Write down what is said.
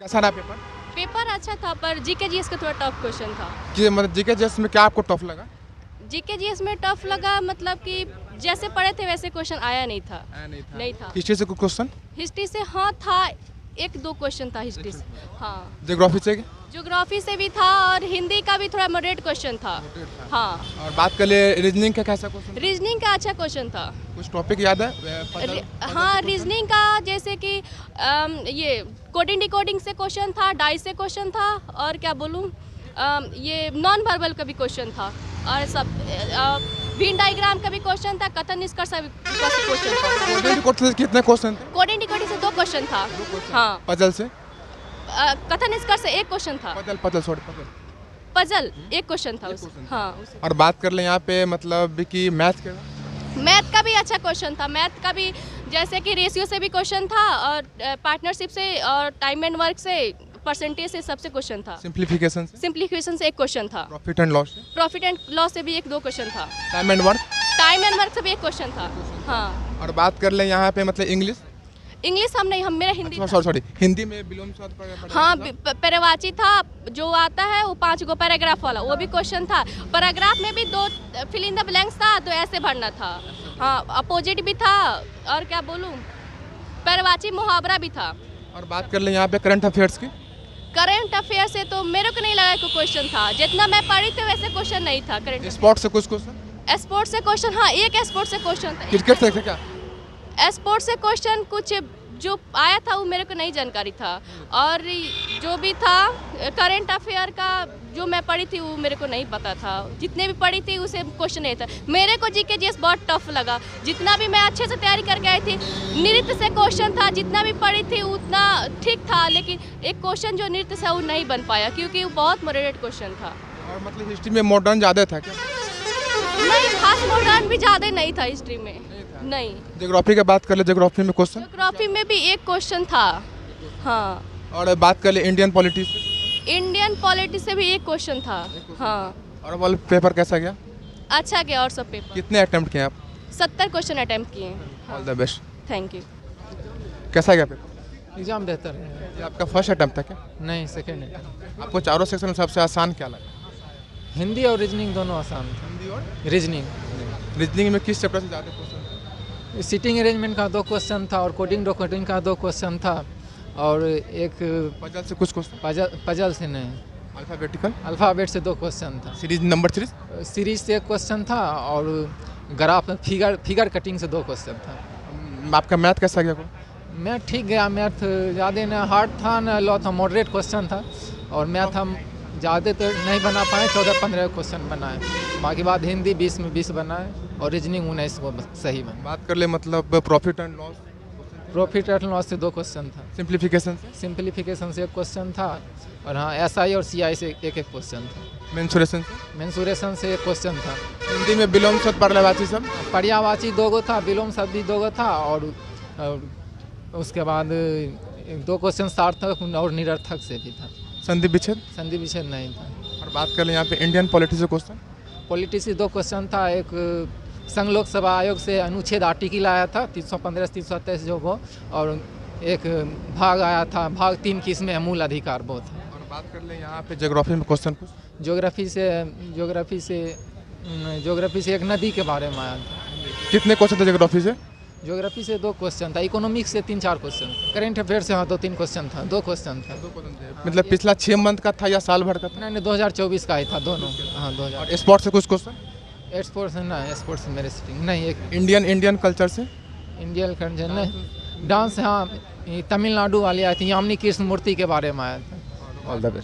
कैसा रहा paper? Paper अच्छा था पर जीके जीएस का थोड़ा टफ क्वेश्चन था। कि मतलब जीके जीएस में क्या आपको टफ लगा? जीके जीएस में टफ लगा मतलब कि जैसे पढ़े थे वैसे क्वेश्चन आया नहीं था। नहीं था। हिस्ट्री से कोई क्वेश्चन? हिस्ट्री से हाँ था, एक दो क्वेश्चन था हिस्ट्री से। हाँ, ज्योग्राफी से? ज्योग्राफी से भी था और हिंदी का भी थोड़ा मॉडरेट क्वेश्चन था। हाँ, और बात कर ले रीजनिंग का कैसा क्वेश्चन? रीजनिंग का अच्छा क्वेश्चन था। कुछ टॉपिक याद है? हाँ, रीजनिंग का जैसे कि ये कोडिंग डिकोडिंग से क्वेश्चन था, डाइस से क्वेश्चन था और क्या बोलूँ ये नॉन वर्बल का भी क्वेश्चन था और सब व्हेन डायग्राम का भी क्वेश्चन था, कथन निष्कर्ष का भी क्वेश्चन था। कोडिंग कितने क्वेश्चन थे? कोडिंग डिकोडिंग से 2 क्वेश्चन था। हाँ, पजल से? कथन निष्कर्ष से 1 क्वेश्चन था। पजल 1 क्वेश्चन था हाँ। और बात कर ले यहाँ पे मतलब कि मैथ के? मैथ का भी अच्छा क्वेश्चन था। मैथ का भी जैसे कि रेशियो से भी क्वेश्चन था और पार्टनरशिप से और टाइम एंड वर्क से, परसेंटेज से सबसे क्वेश्चन था। सिंप्लीफिकेशन से? सिंप्लीफिकेशन से 1 क्वेश्चन था। प्रॉफिट एंड लॉस से? प्रॉफिट एंड लॉस से भी 1-2 क्वेश्चन था। Time and work? Time and work से भी 1 क्वेश्चन था। हाँ, और बात कर ले यहाँ पे मतलब इंग्लिश? इंग्लिश हम मेरा हिंदी था। सॉरी हिंदी में विलोम शब्द पढ़ा? हाँ, पेरेवाची था जो आता है वो 5 गो पैराग्राफ वाला, वो भी क्वेश्चन था। पैराग्राफ में भी 2 फिल इन द ब्लैंक्स था, 2 ऐसे भरना था। हाँ, अपोजिट भी था और क्या बोलूँ पेरेवाची मुहावरा भी था। और बात कर ले यहाँ पे करंट अफेयर्स की? करंट अफेयर से तो मेरे को नहीं लगा कोई क्वेश्चन था। जितना मैं पढ़ी थी वैसे क्वेश्चन नहीं था। करंट स्पोर्ट्स से कुछ क्वेश्चन? स्पोर्ट्स से क्वेश्चन हाँ, एक स्पोर्ट्स से क्वेश्चन था। क्रिकेट से क्या? स्पोर्ट्स से क्वेश्चन कुछ जो आया था वो मेरे को नहीं जानकारी था और जो भी था करंट अफेयर का जो मैं पढ़ी थी वो मेरे को नहीं पता था। जितने भी पढ़ी थी उसे क्वेश्चन नहीं था। मेरे को जीके जीएस बहुत टफ लगा। जितना भी मैं अच्छे से तैयारी करके आई थी, नृत्य से क्वेश्चन था, जितना भी पढ़ी थी उतना ठीक था, लेकिन एक क्वेश्चन जो नृत्य से वो नहीं बन पाया क्योंकि वो बहुत मॉडरेट क्वेश्चन था। और मतलब हिस्ट्री में मॉडर्न ज़्यादा था क्या? नहीं, खास मॉडर्न भी ज़्यादा नहीं था हिस्ट्री में। नहीं। ज्योग्राफी की बात कर ले, ज्योग्राफी में क्वेश्चन? ज्योग्राफी में भी 1 क्वेश्चन था। हाँ। और बात कर ले इंडियन पॉलिटिक्स? इंडियन पॉलिटी से भी 1 क्वेश्चन था। हाँ। और वो पेपर कैसा गया? अच्छा गया। और सब पेपर कितने अटेम्प्ट किए आप? 70 क्वेश्चन अटेम्प्ट किए हैं। All the best. Thank you. कैसा गया पेपर? एग्जाम बेहतर है। ये आपका फर्स्ट अटेम्प्ट था क्या? नहीं, सेकेंड है। आपको चारों सेक्शन में सबसे आसान क्या लगा? हिंदी और रीजनिंग दोनों आसान था। हिंदी और रीजनिंग रीजनिंग में किस चैप्टर से ज़्यादा क्वेश्चन? सीटिंग अरेंजमेंट का 2 क्वेश्चन था और कोडिंग डिकोडिंग का 2 क्वेश्चन था और एक पजल से कुछ क्वेश्चन? पजल से नहीं, अल्फाबेटिकल? अल्फ़ाबेट से 2 क्वेश्चन था। सीरीज नंबर सीरीज से 1 क्वेश्चन था और ग्राफ फिगर कटिंग से 2 क्वेश्चन था। आपका मैथ कैसा गया? मैथ ठीक गया। मैथ ज़्यादा ना हार्ड था ना लो था, मॉडरेट क्वेश्चन था और मैथ हम ज़्यादा तो नहीं बना पाए, 14-15 क्वेश्चन बनाए। बाकी बात हिंदी 20 में 20 बनाए और रीजनिंग 19 को सही बना। बात कर ले मतलब profit and loss? Profit and loss से 2 क्वेश्चन था। सिंप्लीफिकेशन से? सिंप्लीफिकेशन से 1 क्वेश्चन था और हाँ एसआई और सीआई से 1-1 क्वेश्चन था। मेंसुरेशन से? मेंसुरेशन से 1 क्वेश्चन था। हिंदी में विलोम शब्द पर्यायवाची सब? पर्यायवाची 2 गो था, विलोम शब्द भी 2 गो था और उसके बाद 2 क्वेश्चन सार्थक और निरर्थक से भी था। संधि विच्छेद? संधि विच्छेद नहीं था। और बात कर ले यहाँ पे इंडियन पॉलिटिक्स से क्वेश्चन? पॉलिटिक्स से 2 क्वेश्चन था। एक संघ लोक सभा आयोग से अनुच्छेद आर्टिकल आया था 315 से 327 जो वो, और एक भाग आया था, भाग 3 की इसमें मूल अधिकार वो था। और बात कर ले यहाँ पे ज्योग्राफी में क्वेश्चन कुछ? ज्योग्राफी से एक नदी के बारे में आया था। कितने क्वेश्चन थे ज्योग्राफी से? ज्योग्राफी से 2 क्वेश्चन था। इकोनॉमिक्स से 3-4 क्वेश्चन। करंट अफेयर से हाँ 2-3 क्वेश्चन था। 2 क्वेश्चन था। मतलब पिछला 6 मंथ का था या साल भर का था? नहीं, 2024 का ही था दोनों। हाँ 2000। और स्पोर्ट्स से कुछ क्वेश्चन? स्पोर्ट्स ना, स्पोर्ट्स मेरे सिटिंग नहीं। एक इंडियन कल्चर से? इंडियन कल्चर नहीं। डांस हाँ तमिलनाडु वाली आई थी, यामिनी कृष्ण मूर्ति के बारे में आया था। All the best.